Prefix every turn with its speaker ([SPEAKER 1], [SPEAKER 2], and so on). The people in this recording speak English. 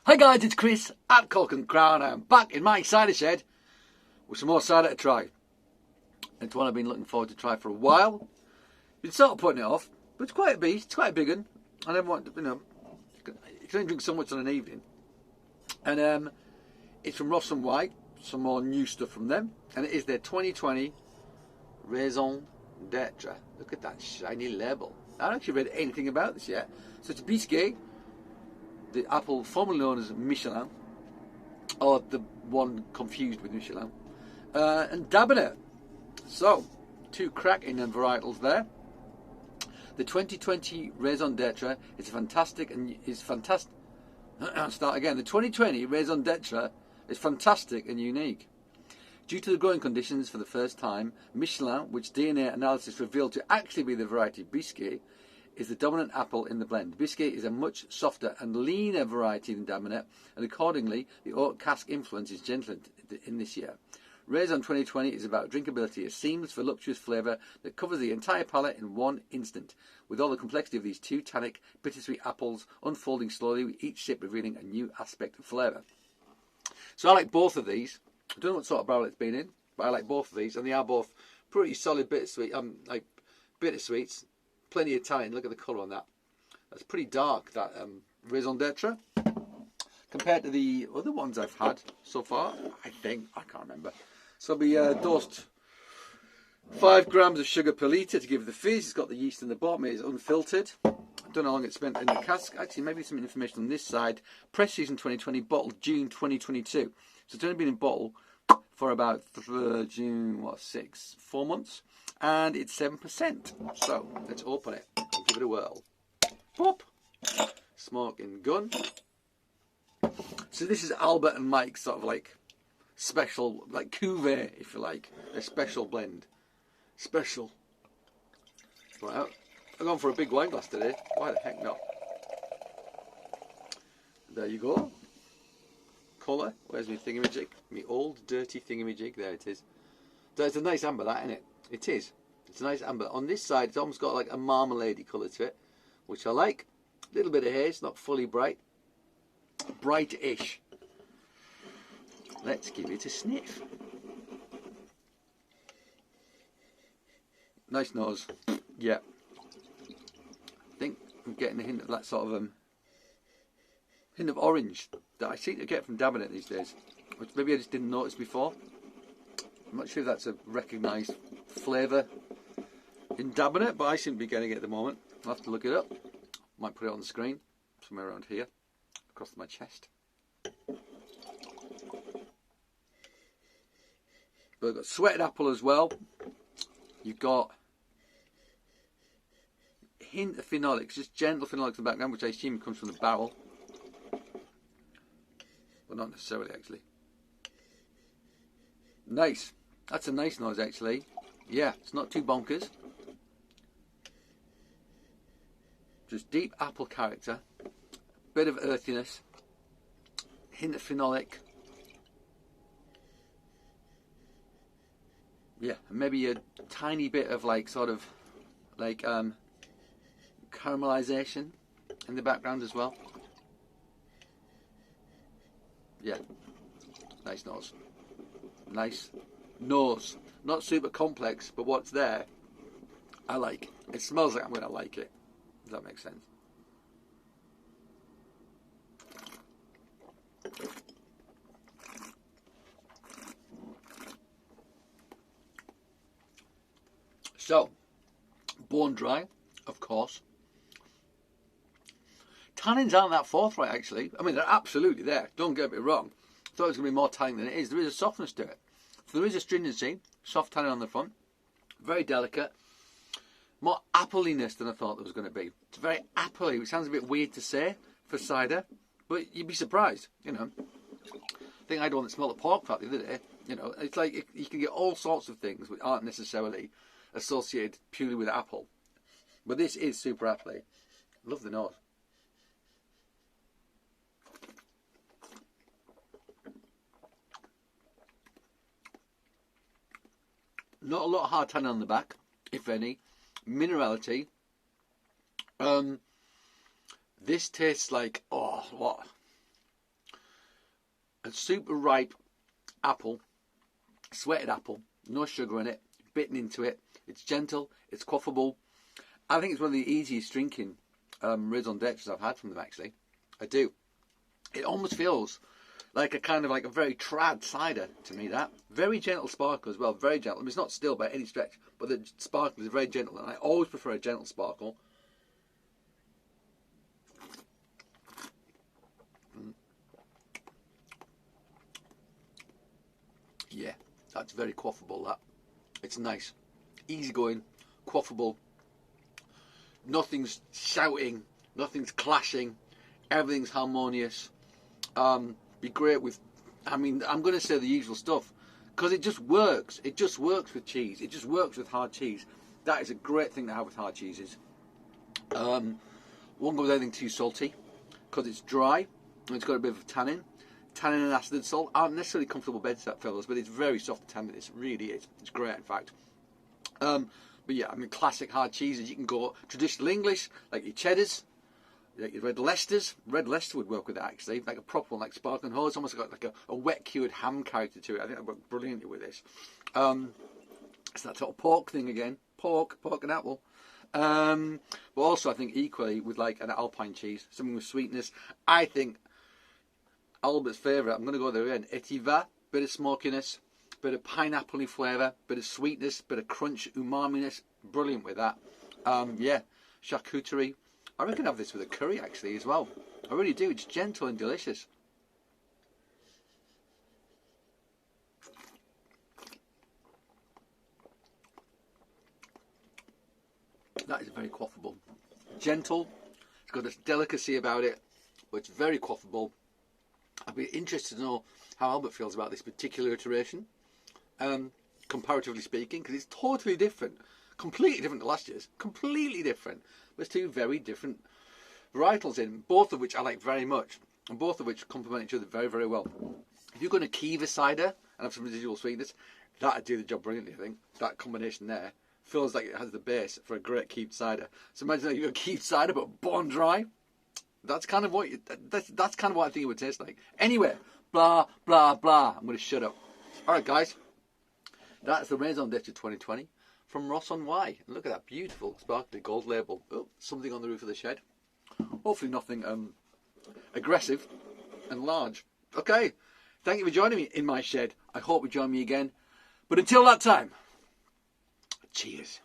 [SPEAKER 1] Hi guys, it's Chris at Cork and Crown. I'm back in my cider shed with some more cider to try. It's one I've been looking forward to try for a while. Been sort of putting it off, but it's quite a beast, it's quite a big one. I never want, you can only drink so much on an evening. And it's from Ross-on-Wye, some more new stuff from them. And it is their 2020 Raison d'Etre. Look at that shiny label. I haven't actually read anything about this yet. So it's biscuit. The apple formerly known as Michelin, or the one confused with Michelin, and Dabinet. So, two cracking varietals there. The 2020 Raison d'Etre is fantastic and is fantastic. Start again. The 2020 Raison d'Etre is fantastic and unique. Due to the growing conditions, for the first time, Michelin, which DNA analysis revealed to actually be the variety Bisquet, is the dominant apple in the blend. Bisquet is a much softer and leaner variety than Dabinet, and accordingly, the oak cask influence is gentler in this year. Raison 2020 is about drinkability, a seamless, voluptuous flavour that covers the entire palate in one instant, with all the complexity of these two tannic, bittersweet apples unfolding slowly, with each sip revealing a new aspect of flavour. So I like both of these. I don't know what sort of barrel it's been in, but I like both of these, and they are both pretty solid bittersweet. Like bittersweets. Plenty of tannin. Look at the colour on that. That's pretty dark, that Raison d'Etre, compared to the other ones I've had so far. I think, I can't remember. So I'll be dosed 5 grams of sugar per litre to give the fizz. It's got the yeast in the bottom. It is unfiltered. I don't know how long it's spent in the cask. Actually, maybe some information on this side. Press season 2020, bottled June 2022. So it's only been in bottle for about June, 4 months. And it's 7%. So let's open it and give it a whirl. Pop! Smoking gun. So this is Albert and Mike's sort of like special, like cuvee, if you like. A special blend. Special. Right, I've gone for a big wine glass today. Why the heck not? There you go. Colour. Where's my thingamajig? My old dirty thingamajig. There it is. It's a nice amber, that, isn't it? It is. It's a nice amber. On this side, it's almost got like a marmalade-y colour to it, which I like. A little bit of haze, not fully bright. Bright-ish. Let's give it a sniff. Nice nose. Yeah. I think I'm getting a hint of that sort of hint of orange that I seem to get from Dabinet these days, which maybe I just didn't notice before. I'm not sure if that's a recognised flavour in Dabinet, but I seem to be getting it at the moment. I'll have to look it up. Might put it on the screen, somewhere around here, across my chest. But I've got sweated apple as well. You've got a hint of phenolics, just gentle phenolics in the background, which I assume comes from the barrel. But not necessarily, actually. Nice. That's a nice nose, actually. Yeah, it's not too bonkers. Just deep apple character. Bit of earthiness. Hint of phenolic. Yeah, maybe a tiny bit of like sort of like caramelization in the background as well. Yeah, nice nose. Nice nose. Not super complex, but what's there, I like. It smells like I'm going to like it. Does that make sense? So, bone dry, of course. Tannins aren't that forthright, actually. I mean, they're absolutely there. Don't get me wrong. I thought it was going to be more tannin than it is. There is a softness to it. So there is a stringency, soft tannin on the front. Very delicate. More appliness than I thought there was going to be. It's very appley, which sounds a bit weird to say for cider, but you'd be surprised, you know. I think I had one that smelled of pork fat the other day. You know, it's like you can get all sorts of things which aren't necessarily associated purely with apple. But this is super appley. Love the nose. Not a lot of hard tannin on the back, if any. Minerality. This tastes like, oh, what? a super ripe apple, sweated apple, no sugar in it, bitten into it. It's gentle, it's quaffable. I think it's one of the easiest drinking raison d'etres I've had from them, actually. I do. It almost feels like a kind of like a very trad cider to me, that. Very gentle sparkle as well, very gentle. I mean, it's not still by any stretch, but the sparkle is very gentle, and I always prefer a gentle sparkle. Yeah, that's very quaffable, that. It's nice. Easygoing, quaffable. Nothing's shouting, nothing's clashing, everything's harmonious. Be great with, I mean, I'm going to say the usual stuff, because it just works. It just works with cheese. It just works with hard cheese. That is a great thing to have with hard cheeses. Won't go with anything too salty, because it's dry, and it's got a bit of tannin. Tannin and acid and salt aren't necessarily comfortable bedfellows, but it's very soft tannin. It really is. It's great, in fact. But yeah, I mean, classic hard cheeses. You can go traditional English, like your cheddars, like your red Leicesters. Red Leicester would work with it, actually, like a proper one, like sparkling whole. It's almost got like a wet cured ham character to it. I think that worked brilliantly with this. It's that sort of pork thing again, pork and apple. But also, I think equally with like an Alpine cheese, something with sweetness. I think Albert's favourite, I'm going to go there again, Etiva, bit of smokiness, bit of pineapple-y flavour, bit of sweetness, bit of crunch, umami-ness, brilliant with that. Yeah, charcuterie. I reckon I'd have this with a curry, actually, as well. I really do. It's gentle and delicious. That is very quaffable. Gentle. It's got this delicacy about it, but it's very quaffable. I'd be interested to know how Albert feels about this particular iteration, comparatively speaking, because it's totally different. Completely different to last year's. Completely different. There's two very different varietals in, both of which I like very much, and both of which complement each other very, very well. If you're going to Kiva a cider and have some residual sweetness, that'd do the job brilliantly, I think. That combination there feels like it has the base for a great Kiva cider. So imagine that you've got Kiva cider but bone dry. That's kind of what that's kind of what I think it would taste like. Anyway, blah blah blah. I'm going to shut up. All right, guys. That's the Raison d'Etre 2020 from Ross-on-Wye. Look at that beautiful sparkly gold label. Oh, something on the roof of the shed. Hopefully nothing aggressive and large. Okay. Thank you for joining me in my shed. I hope you join me again. But until that time, cheers.